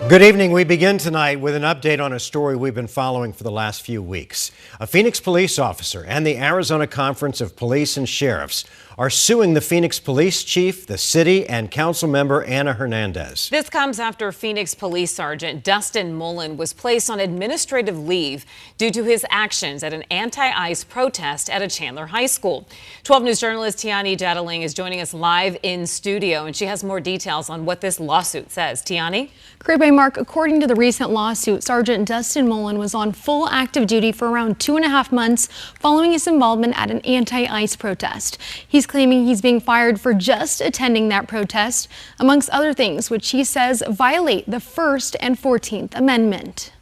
Good evening. We begin tonight with an update on a story we've been following for the last few weeks. A Phoenix police officer and the Arizona Conference of Police and Sheriffs are suing the Phoenix police chief, the city, and council member Ana Hernandez. This comes after Phoenix Police Sergeant Dustin Mullen was placed on administrative leave due to his actions at an anti-ICE protest at a Chandler high school. 12 News journalist Tiani Jadaling is joining us live in studio, and she has more details on what this lawsuit says. Tiani? Great by Mark. According to the recent lawsuit, Sergeant Dustin Mullen was on full active duty for around 2.5 months following his involvement at an anti-ICE protest. He's claiming he's being fired for just attending that protest, amongst other things, which he says violate the First and 14th Amendment.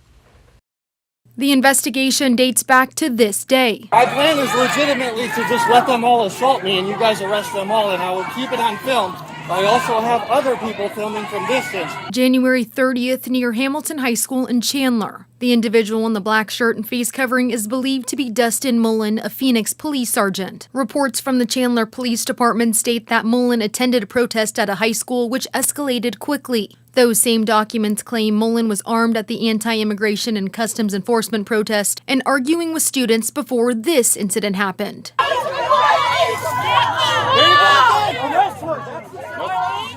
The investigation dates back to this day. My plan is legitimately to just let them all assault me and you guys arrest them all, and I will keep it on film. I also have other people filming from distance. January 30th near Hamilton High School in Chandler. The individual in the black shirt and face covering is believed to be Dustin Mullen, a Phoenix police sergeant. Reports from the Chandler Police Department state that Mullen attended a protest at a high school which escalated quickly. Those same documents claim Mullen was armed at the anti-immigration and customs enforcement protest and arguing with students before this incident happened.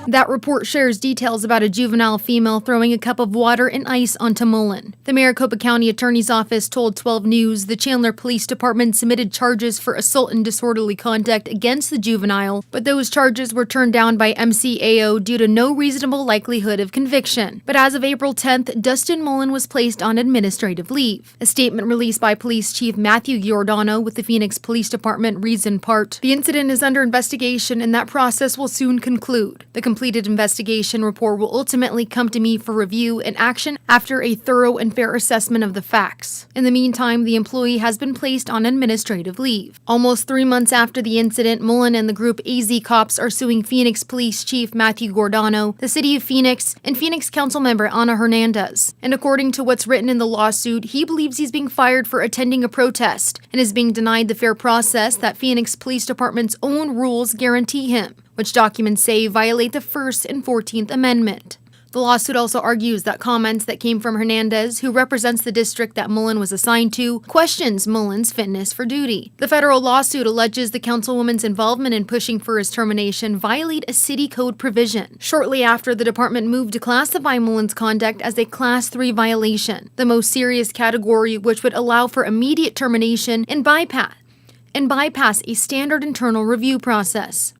That report shares details about a juvenile female throwing a cup of water and ice onto Mullen. The Maricopa County Attorney's Office told 12 News the Chandler Police Department submitted charges for assault and disorderly conduct against the juvenile, but those charges were turned down by MCAO due to no reasonable likelihood of conviction. But as of April 10th, Dustin Mullen was placed on administrative leave. A statement released by Police Chief Matthew Giordano with the Phoenix Police Department reads in part, "The incident is under investigation and that process will soon conclude. The completed investigation report will ultimately come to me for review and action after a thorough and fair assessment of the facts. In the meantime, the employee has been placed on administrative leave." Almost 3 months after the incident, Mullen and the group AZ Cops are suing Phoenix Police Chief Matthew Giordano, the City of Phoenix, and Phoenix Council member Ana Hernandez. And according to what's written in the lawsuit, he believes he's being fired for attending a protest and is being denied the fair process that Phoenix Police Department's own rules guarantee him, which documents say violate the First and 14th Amendment. The lawsuit also argues that comments that came from Hernandez, who represents the district that Mullen was assigned to, questions Mullen's fitness for duty. The federal lawsuit alleges the councilwoman's involvement in pushing for his termination violate a city code provision. Shortly after, the department moved to classify Mullen's conduct as a Class 3 violation, the most serious category which would allow for immediate termination and bypass a standard internal review process.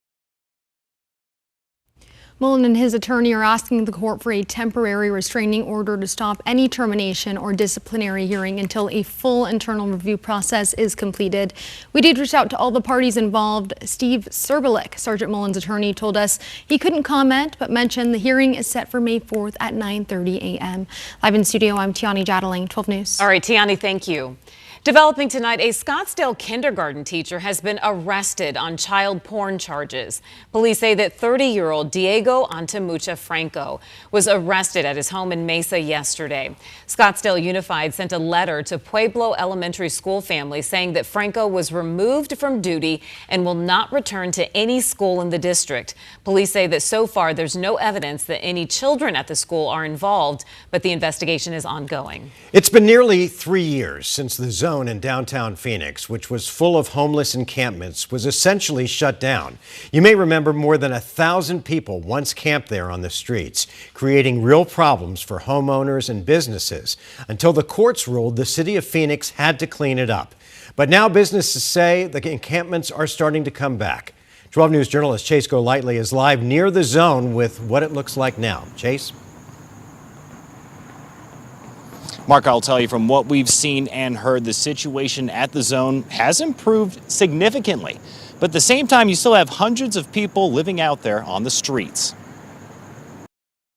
Mullen and his attorney are asking the court for a temporary restraining order to stop any termination or disciplinary hearing until a full internal review process is completed. We did reach out to all the parties involved. Steve Serbelik, Sergeant Mullen's attorney, told us he couldn't comment, but mentioned the hearing is set for May 4th at 9:30 a.m. Live in studio, I'm Tiani Jadaling, 12 News. All right, Tiani, thank you. Developing tonight, a Scottsdale kindergarten teacher has been arrested on child porn charges. Police say that 30-year-old Diego Antemucha Franco was arrested at his home in Mesa yesterday. Scottsdale Unified sent a letter to Pueblo Elementary School families saying that Franco was removed from duty and will not return to any school in the district. Police say that so far there's no evidence that any children at the school are involved, but the investigation is ongoing. It's been nearly 3 years since the zone in downtown Phoenix, which was full of homeless encampments, was essentially shut down. You may remember more than 1,000 people once camped there on the streets, creating real problems for homeowners and businesses until the courts ruled the city of Phoenix had to clean it up. But now businesses say the encampments are starting to come back. 12 News journalist Chase Golightly is live near the zone with what it looks like now. Chase? Mark, I'll tell you, from what we've seen and heard, the situation at the zone has improved significantly. But at the same time, you still have hundreds of people living out there on the streets.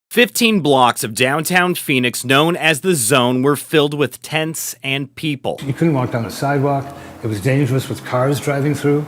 15 blocks of downtown Phoenix, known as the Zone, were filled with tents and people. You couldn't walk down the sidewalk. It was dangerous with cars driving through.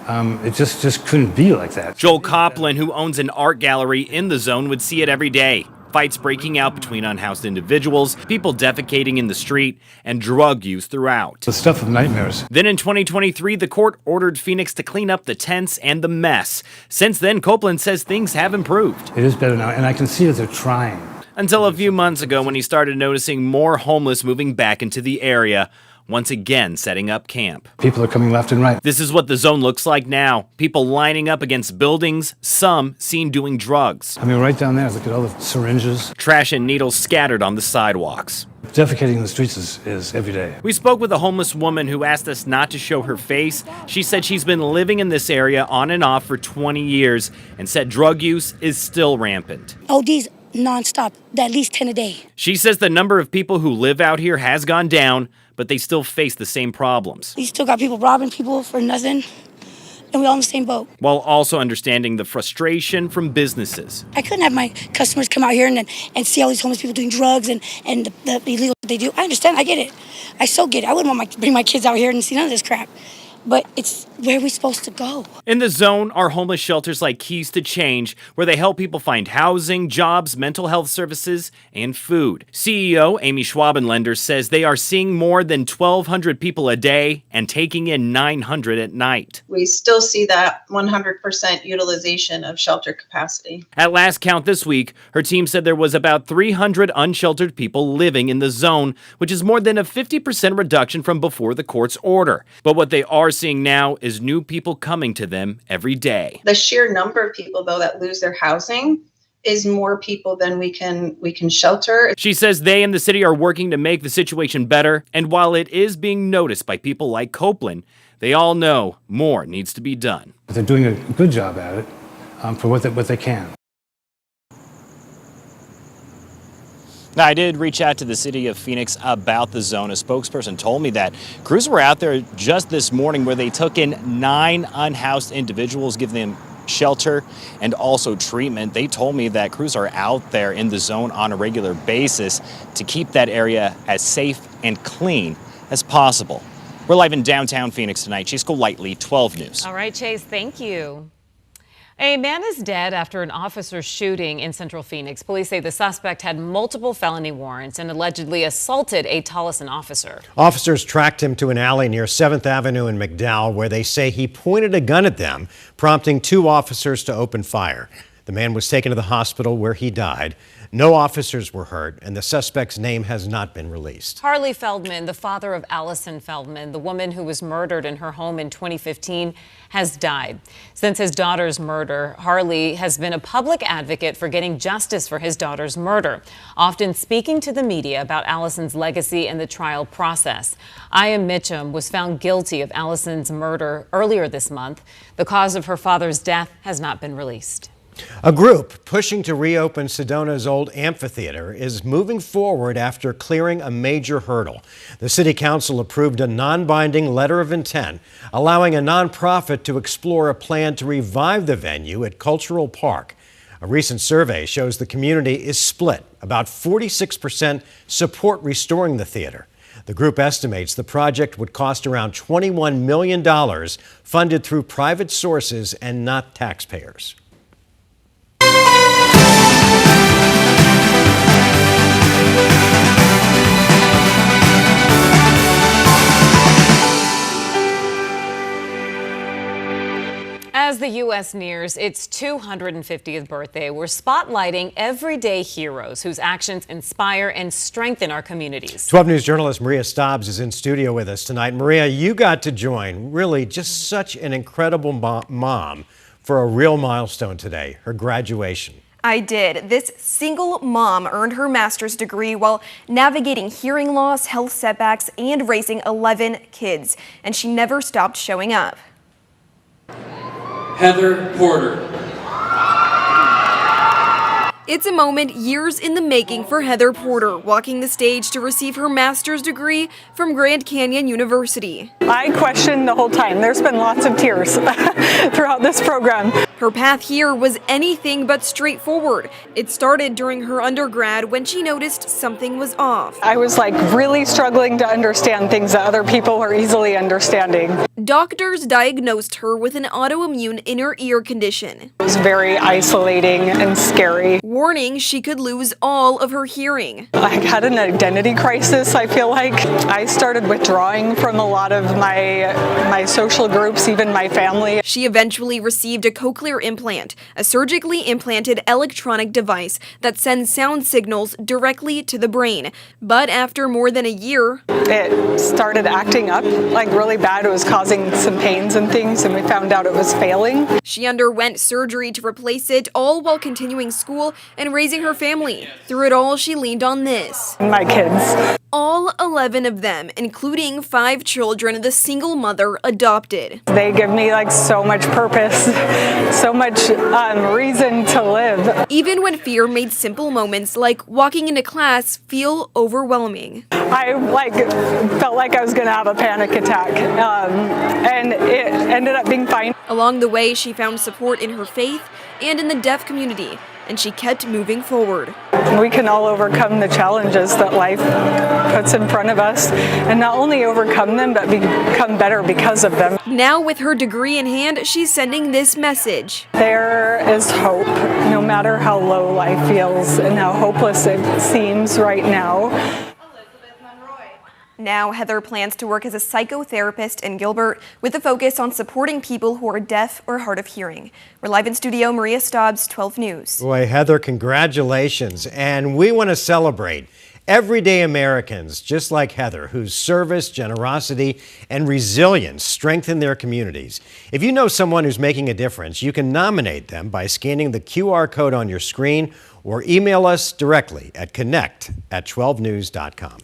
It just couldn't be like that. Joel Copland, who owns an art gallery in the Zone, would see it every day. Fights breaking out between unhoused individuals, people defecating in the street, and drug use throughout. The stuff of nightmares. Then in 2023, the court ordered Phoenix to clean up the tents and the mess. Since then, Copeland says things have improved. It is better now, and I can see that they're trying. Until a few months ago when he started noticing more homeless moving back into the area, once again setting up camp. People are coming left and right. This is what the zone looks like now. People lining up against buildings, some seen doing drugs. I mean, right down there, look at all the syringes. Trash and needles scattered on the sidewalks. Defecating in the streets is every day. We spoke with a homeless woman who asked us not to show her face. She said she's been living in this area on and off for 20 years and said drug use is still rampant. ODs nonstop, at least 10 a day. She says the number of people who live out here has gone down, but they still face the same problems. We still got people robbing people for nothing, and we're all in the same boat. While also understanding the frustration from businesses. I couldn't have my customers come out here and see all these homeless people doing drugs and the illegal they do. I understand, I get it. I so get it. I wouldn't want to bring my kids out here and see none of this crap. But it's where we're supposed to go. In the zone are homeless shelters like Keys to Change, where they help people find housing, jobs, mental health services, and food. CEO Amy Schwabenlender says they are seeing more than 1,200 people a day and taking in 900 at night. We still see that 100% utilization of shelter capacity. At last count this week, her team said there was about 300 unsheltered people living in the zone, which is more than a 50% reduction from before the court's order. But what they are seeing now is new people coming to them every day. The sheer number of people, though, that lose their housing is more people than we can shelter. She says they and the city are working to make the situation better, and while it is being noticed by people like Copeland, they all know more needs to be done. But they're doing a good job at it for what they can. Now, I did reach out to the city of Phoenix about the zone. A spokesperson told me that crews were out there just this morning where they took in 9 unhoused individuals, giving them shelter and also treatment. They told me that crews are out there in the zone on a regular basis to keep that area as safe and clean as possible. We're live in downtown Phoenix tonight. Chase Golightly, 12 News. All right, Chase, thank you. A man is dead after an officer shooting in central Phoenix. Police say the suspect had multiple felony warrants and allegedly assaulted a Tolleson officer. Officers tracked him to an alley near 7th Avenue in McDowell where they say he pointed a gun at them, prompting 2 officers to open fire. The man was taken to the hospital where he died. No officers were hurt, and the suspect's name has not been released. Harley Feldman, the father of Allison Feldman, the woman who was murdered in her home in 2015, has died. Since his daughter's murder, Harley has been a public advocate for getting justice for his daughter's murder, often speaking to the media about Allison's legacy and the trial process. Aya Mitchum was found guilty of Allison's murder earlier this month. The cause of her father's death has not been released. A group pushing to reopen Sedona's old amphitheater is moving forward after clearing a major hurdle. The city council approved a non-binding letter of intent, allowing a nonprofit to explore a plan to revive the venue at Cultural Park. A recent survey shows the community is split. About 46% support restoring the theater. The group estimates the project would cost around $21 million, funded through private sources and not taxpayers. As the U.S. nears its 250th birthday, we're spotlighting everyday heroes whose actions inspire and strengthen our communities. 12 News journalist Maria Stobbs is in studio with us tonight. Maria, you got to join really just such an incredible mom for a real milestone today, her graduation. I did. This single mom earned her master's degree while navigating hearing loss, health setbacks, and raising 11 kids. And she never stopped showing up. Heather Porter. It's a moment years in the making for Heather Porter, walking the stage to receive her master's degree from Grand Canyon University. I questioned the whole time. There's been lots of tears throughout this program. Her path here was anything but straightforward. It started during her undergrad when she noticed something was off. I was really struggling to understand things that other people are easily understanding. Doctors diagnosed her with an autoimmune inner ear condition. It was very isolating and scary. Warning she could lose all of her hearing. I had an identity crisis, I feel like. I started withdrawing from a lot of my social groups, even my family. She eventually received a cochlear implant, a surgically implanted electronic device that sends sound signals directly to the brain. But after more than a year, it started acting up like really bad. It was causing some pains and things, and we found out it was failing. She underwent surgery to replace it, all while continuing school and raising her family. Through it all, she leaned on this. My kids. All 11 of them, including 5 children the single mother adopted. They give me like so much purpose, so much reason to live. Even when fear made simple moments like walking into class feel overwhelming. I felt like I was gonna have a panic attack, and it ended up being fine. Along the way, she found support in her faith and in the deaf community, and she kept moving forward. We can all overcome the challenges that life puts in front of us, and not only overcome them, but become better because of them. Now, with her degree in hand, she's sending this message. There is hope, no matter how low life feels and how hopeless it seems right now. Now, Heather plans to work as a psychotherapist in Gilbert with a focus on supporting people who are deaf or hard of hearing. We're live in studio, Maria Stobbs, 12 News. Boy, Heather, congratulations. And we want to celebrate everyday Americans just like Heather, whose service, generosity, and resilience strengthen their communities. If you know someone who's making a difference, you can nominate them by scanning the QR code on your screen or email us directly at connect@12news.com.